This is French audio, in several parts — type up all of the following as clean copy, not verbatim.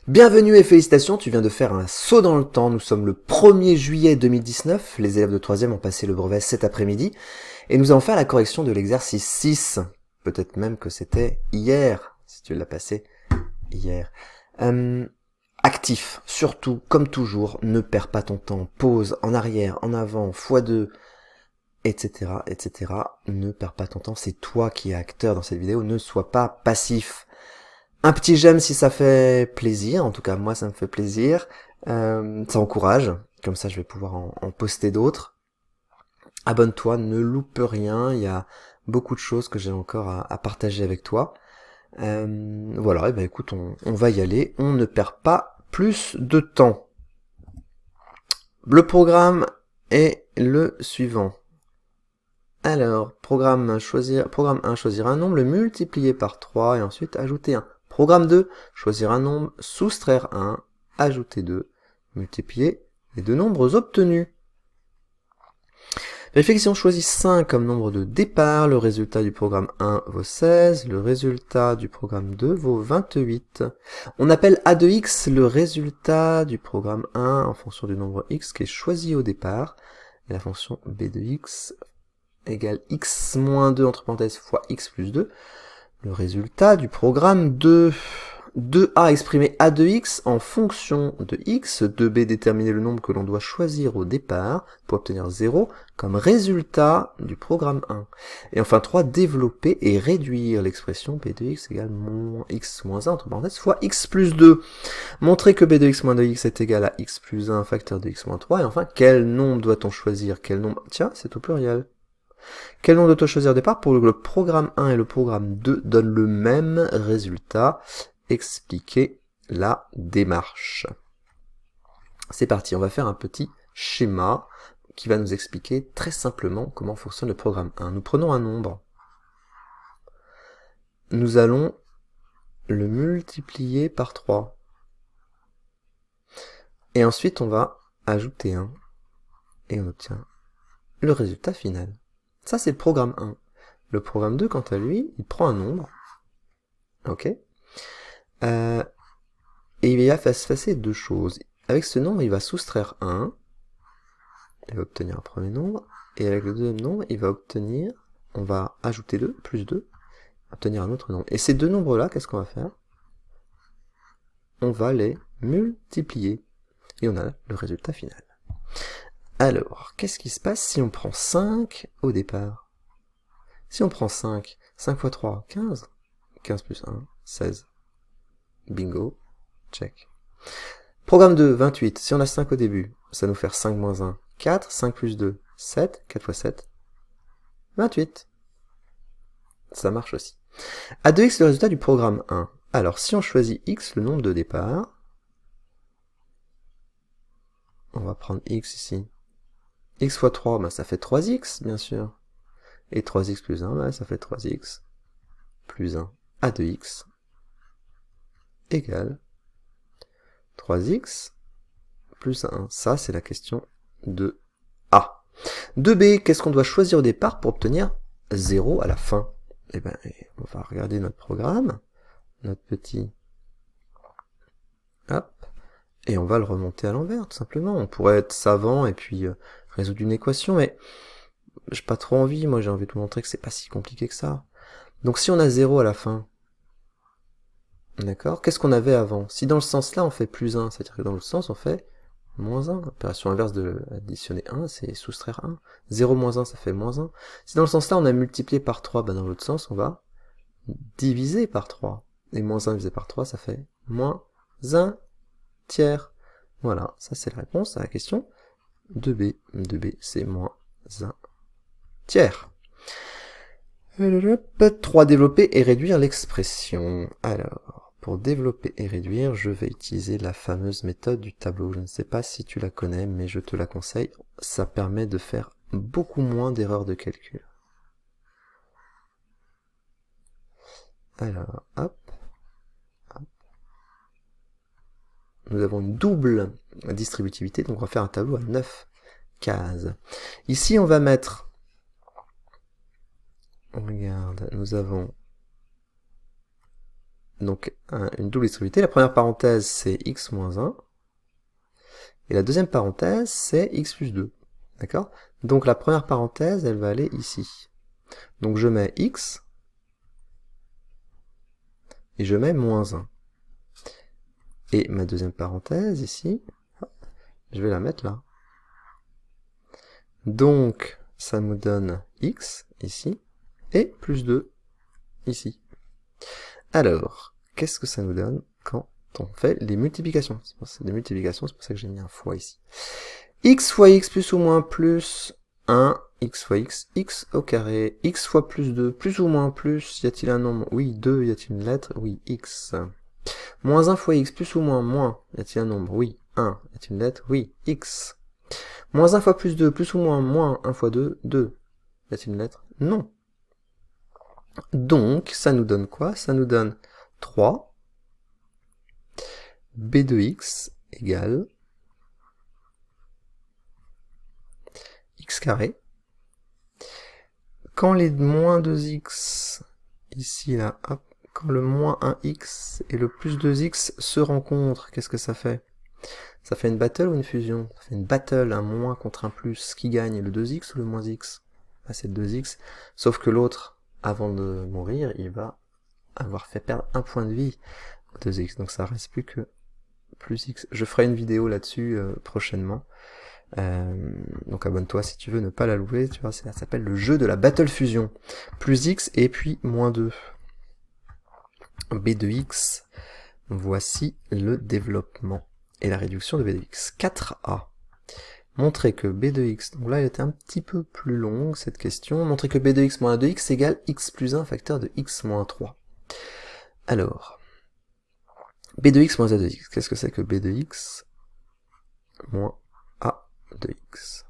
Bienvenue et félicitations, tu viens de faire un saut dans le temps. Nous sommes le 1er juillet 2019, les élèves de 3e ont passé le brevet cet après-midi, et nous allons faire la correction de l'exercice 6. Peut-être même que c'était hier, si tu l'as passé hier. Actif, surtout, comme toujours, ne perds pas ton temps, pause, en arrière, en avant, x2, etc., etc. Ne perds pas ton temps, c'est toi qui es acteur dans cette vidéo, ne sois pas passif. Un petit j'aime si ça fait plaisir, en tout cas moi ça me fait plaisir, ça encourage, comme ça je vais pouvoir en poster d'autres. Abonne-toi, ne loupe rien, il y a beaucoup de choses que j'ai encore à partager avec toi. Voilà, et ben écoute, on va y aller, on ne perd pas plus de temps. Le programme est le suivant. Alors, programme 1, choisir un nombre, le multiplier par 3 et ensuite ajouter 1. Programme 2, choisir un nombre, soustraire 1, ajouter 2, multiplier les deux nombres obtenus. Réflexion, choisit 5 comme nombre de départ, le résultat du programme 1 vaut 16, le résultat du programme 2 vaut 28. On appelle A de x le résultat du programme 1 en fonction du nombre x qui est choisi au départ, et la fonction b de x égale x moins 2 entre parenthèses fois x plus 2, le résultat du programme 2. 2a exprimer a de x en fonction de x, 2b déterminer le nombre que l'on doit choisir au départ pour obtenir 0 comme résultat du programme 1. Et enfin 3, développer et réduire l'expression b de x égale x moins 1 entre parenthèses fois x plus 2. Montrer que b de x moins 2x est égal à x plus 1 facteur de x moins 3. Et enfin, quel nombre doit-on choisir? Quel nombre? Tiens, c'est au pluriel. Quel nombre doit-on choisir au départ pour que le programme 1 et le programme 2 donnent le même résultat? Expliquer la démarche. C'est parti, on va faire un petit schéma qui va nous expliquer très simplement comment fonctionne le programme 1. Nous prenons un nombre. Nous allons le multiplier par 3. Et ensuite, on va ajouter 1. Et on obtient le résultat final. Ça, c'est le programme 1. Le programme 2, quant à lui, il prend un nombre. Ok. Et il va se passer deux choses. Avec ce nombre, il va soustraire 1. Il va obtenir un premier nombre. Et avec le deuxième nombre, il va obtenir... On va ajouter 2, plus 2. Obtenir un autre nombre. Et ces deux nombres-là, qu'est-ce qu'on va faire? On va les multiplier. Et on a le résultat final. Alors, qu'est-ce qui se passe si on prend 5 au départ? Si on prend 5, 5 fois 3, 15. 15 plus 1, 16. Bingo. Check. Programme 2, 28. Si on a 5 au début, ça nous fait 5 moins 1, 4. 5 plus 2, 7. 4 fois 7, 28. Ça marche aussi. A de x, le résultat du programme 1. Alors, si on choisit x, le nombre de départ, on va prendre x ici. X fois 3, ben, ça fait 3x, bien sûr. Et 3x plus 1, ben, ça fait 3x plus 1. A de x égale 3x plus 1. Ça, c'est la question de A. 2b, qu'est-ce qu'on doit choisir au départ pour obtenir 0 à la fin? Eh ben, on va regarder notre programme, notre petit... Hop. Et on va le remonter à l'envers, tout simplement. On pourrait être savant et puis résoudre une équation, mais j'ai pas trop envie. Moi, j'ai envie de vous montrer que c'est pas si compliqué que ça. Donc, si on a 0 à la fin, d'accord, qu'est-ce qu'on avait avant? Si dans le sens là, on fait plus 1, c'est-à-dire que dans l'autre sens, on fait moins 1. L'opération inverse de additionner 1, c'est soustraire 1. 0 moins 1, ça fait moins 1. Si dans le sens là, on a multiplié par 3, ben dans l'autre sens, on va diviser par 3. Et moins 1 divisé par 3, ça fait moins 1 tiers. Voilà, ça c'est la réponse à la question 2b. 2b, c'est moins 1 tiers. 3. Développer et réduire l'expression. Alors, pour développer et réduire, je vais utiliser la fameuse méthode du tableau. Je ne sais pas si tu la connais, mais je te la conseille. Ça permet de faire beaucoup moins d'erreurs de calcul. Alors, hop. Nous avons une double distributivité, donc on va faire un tableau à 9 cases. Ici, on va mettre... Regarde, nous avons donc une double distributivité. La première parenthèse, c'est x moins 1. Et la deuxième parenthèse, c'est x plus 2. D'accord? Donc la première parenthèse, elle va aller ici. Donc je mets x, et je mets moins 1. Et ma deuxième parenthèse, ici, je vais la mettre là. Donc, ça nous donne x, ici, et plus 2, ici. Alors, qu'est-ce que ça nous donne quand on fait les multiplications? C'est des multiplications, c'est pour ça que j'ai mis un fois ici. X fois x plus ou moins plus 1, x fois x au carré, x fois plus 2, plus ou moins plus, y a-t-il un nombre? Oui, 2, y a-t-il une lettre? Oui, x. Moins 1 fois x, plus ou moins, y a-t-il un nombre? Oui, 1, y a-t-il une lettre? Oui, x. Moins 1 fois plus 2, plus ou moins 1 fois 2, 2. Y a-t-il une lettre? Non. Donc, ça nous donne quoi? Ça nous donne 3 b de x égale x carré. Quand les moins 2x, ici, là, hop, quand le moins 1x et le plus 2x se rencontrent, qu'est-ce que ça fait? Ça fait une battle ou une fusion? Ça fait une battle, un moins contre un plus. Qui gagne, le 2x ou le moins x? Ah, c'est le 2x. Sauf que l'autre, avant de mourir, il va avoir fait perdre un point de vie au 2x. Donc ça reste plus que plus x. Je ferai une vidéo là-dessus prochainement. Donc abonne-toi si tu veux ne pas la louer. Tu vois, ça s'appelle le jeu de la battle fusion. Plus x et puis moins 2. b de x. Voici le développement et la réduction de b de x. 4a. Montrer que b de x, donc là elle était un petit peu plus longue cette question, montrer que b de x moins a de x égale x plus 1 facteur de x moins 3. Alors, b de x moins a de x, qu'est-ce que c'est que b de x moins a de x?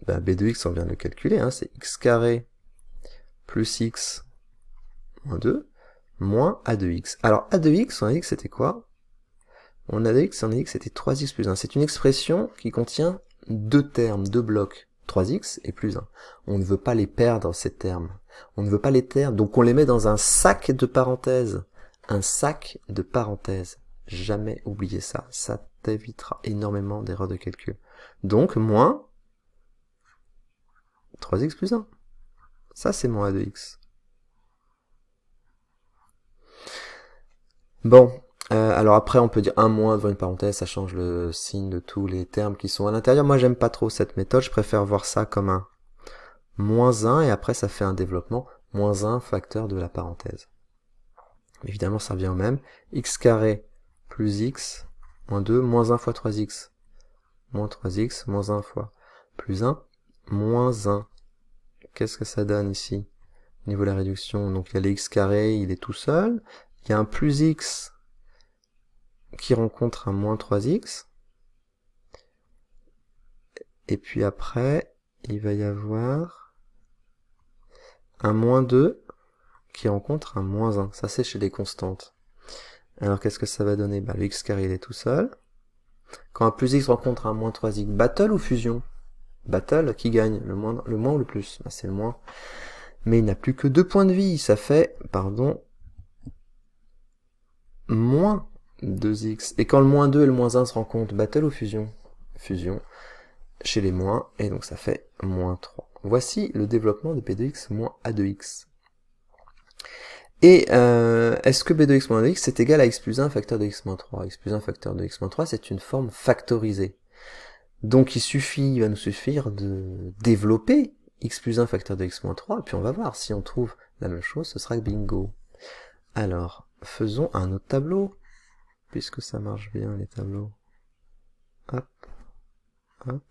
Ben, b de x on vient de le calculer, hein, c'est x carré plus x moins 2 moins a de x. Alors a de x, on a dit que c'était quoi? On a dit que c'était 3x plus 1. C'est une expression qui contient deux termes, deux blocs, 3x et plus 1. On ne veut pas les perdre, ces termes. On ne veut pas les perdre, donc on les met dans un sac de parenthèses. Un sac de parenthèses. Jamais oublier ça. Ça t'évitera énormément d'erreurs de calcul. Donc, moins 3x plus 1. Ça, c'est moins a de x. Bon. Alors après, on peut dire un moins devant une parenthèse, ça change le signe de tous les termes qui sont à l'intérieur. Moi, j'aime pas trop cette méthode, je préfère voir ça comme un moins 1, et après ça fait un développement, moins 1 facteur de la parenthèse. Évidemment, ça revient au même. X carré plus x, moins 2, moins 1 fois 3x, moins 3x, moins 1 fois plus 1, moins 1. Qu'est-ce que ça donne ici? Au niveau de la réduction, donc il y a les x carré, il est tout seul. Il y a un plus x qui rencontre un moins 3x. Et puis après, il va y avoir un moins 2 qui rencontre un moins 1. Ça, c'est chez les constantes. Alors, qu'est-ce que ça va donner? Bah, le x carré, il est tout seul. Quand un plus x rencontre un moins 3x, battle ou fusion? Battle, qui gagne? Le moins ou le plus? Bah, c'est le moins. Mais il n'a plus que 2 points de vie. Ça fait, pardon, moins 2x. Et quand le moins 2 et le moins 1 se rencontrent, battle ou fusion? Fusion. Chez les moins, et donc ça fait moins 3. Voici le développement de b de x moins a de x. Et est-ce que b de x moins a de x c'est égal à x plus 1 facteur de x moins 3? X plus 1 facteur de x moins 3, c'est une forme factorisée. Donc il va nous suffire de développer x plus 1 facteur de x moins 3, et puis on va voir si on trouve la même chose, ce sera bingo. Alors, faisons un autre tableau, puisque ça marche bien les tableaux. Hop, hop.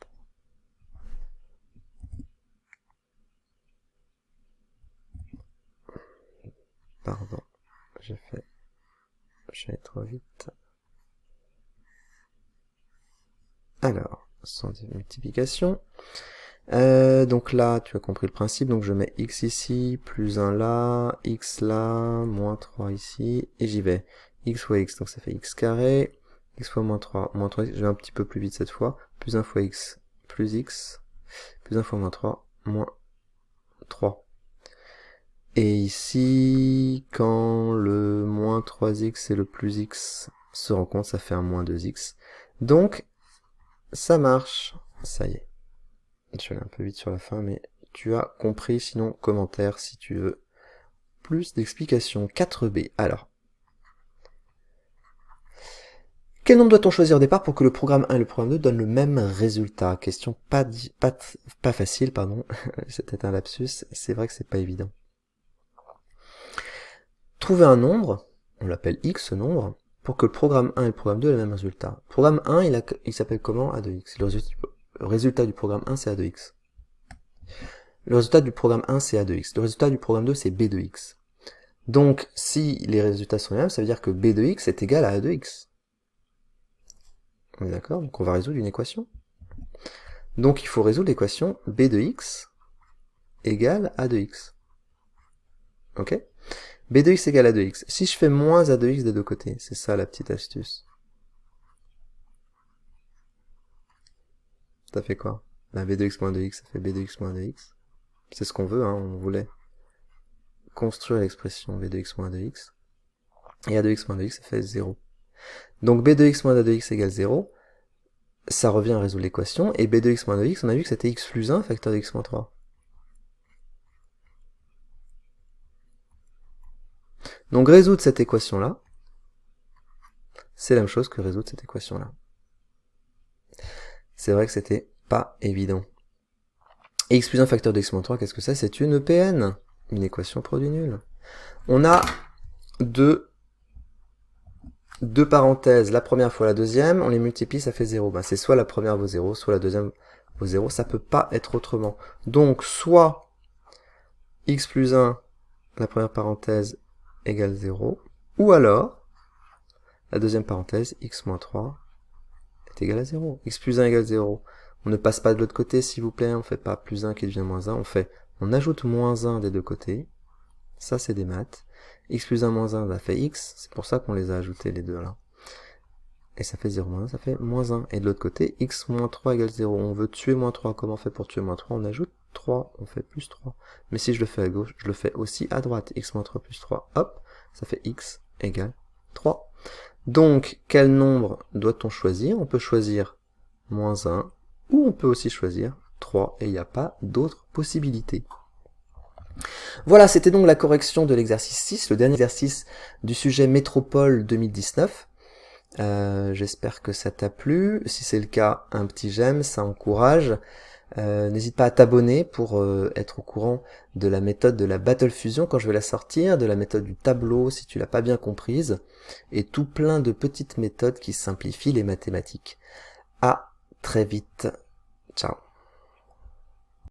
Pardon, j'ai trop vite. Alors, sans multiplication. Donc là, tu as compris le principe, donc je mets x ici, plus 1 là, x là, moins 3 ici, et j'y vais. X fois x, donc ça fait x carré, x fois moins 3, je vais un petit peu plus vite cette fois, plus 1 fois x, plus 1 fois moins 3, moins 3. Et ici, quand le moins 3x et le plus x se rencontrent, ça fait un moins 2x. Donc, ça marche. Ça y est. Je suis allé un peu vite sur la fin, mais tu as compris. Sinon, commentaire si tu veux plus d'explications. 4b. Alors. Quel nombre doit-on choisir au départ pour que le programme 1 et le programme 2 donnent le même résultat? Question pas facile, pardon. C'était un lapsus. C'est vrai que c'est pas évident. Trouver un nombre, on l'appelle x ce nombre, pour que le programme 1 et le programme 2 aient le même résultat. Le programme 1, il s'appelle comment? A de x. Le résultat du programme 1, c'est A de x. Le résultat du programme 1, c'est A de x. Le résultat du programme 2, c'est B de x. Donc, si les résultats sont les mêmes, ça veut dire que B de x est égal à A de x. On est d'accord? Donc on va résoudre une équation. Donc il faut résoudre l'équation B de x égale A de x. Ok? B de x égale A de x. Si je fais moins A de x des deux côtés, c'est ça la petite astuce. Ça fait quoi? Ben, B de x moins 2x, ça fait B de x moins 2x. C'est ce qu'on veut, hein, on voulait construire l'expression B de x moins 2x. Et A de x moins 2x, ça fait 0. Donc B de x moins A de x égale 0. Ça revient à résoudre l'équation. Et B de x moins 2x, on a vu que c'était x plus 1, facteur de x moins 3. Donc résoudre cette équation-là, c'est la même chose que résoudre cette équation-là. C'est vrai que c'était pas évident. Et x plus 1 facteur de x moins 3, qu'est-ce que c'est? C'est une EPN, une équation produit nul. On a deux parenthèses, la première fois la deuxième, on les multiplie, ça fait 0. Ben, c'est soit la première vaut 0, soit la deuxième vaut 0, ça peut pas être autrement. Donc soit x plus 1, la première parenthèse, égale 0, ou alors, la deuxième parenthèse, x moins 3, est égal à 0. X plus 1 égale 0. On ne passe pas de l'autre côté, s'il vous plaît, on fait pas plus 1 qui devient moins 1, on ajoute moins 1 des deux côtés. Ça, c'est des maths. X plus 1 moins 1, ça fait x, c'est pour ça qu'on les a ajoutés les deux là. Et ça fait 0 moins 1, ça fait moins 1. Et de l'autre côté, x moins 3 égale 0. On veut tuer moins 3. Comment on fait pour tuer moins 3? On ajoute 3, on fait plus 3. Mais si je le fais à gauche, je le fais aussi à droite. X moins 3 plus 3, hop, ça fait x égale 3. Donc, quel nombre doit-on choisir? On peut choisir moins 1, ou on peut aussi choisir 3, et il n'y a pas d'autres possibilités. Voilà, c'était donc la correction de l'exercice 6, le dernier exercice du sujet Métropole 2019. J'espère que ça t'a plu. Si c'est le cas, un petit j'aime, ça encourage. N'hésite pas à t'abonner pour être au courant de la méthode de la Battle Fusion quand je vais la sortir, de la méthode du tableau si tu l'as pas bien comprise, et tout plein de petites méthodes qui simplifient les mathématiques. À très vite. Ciao.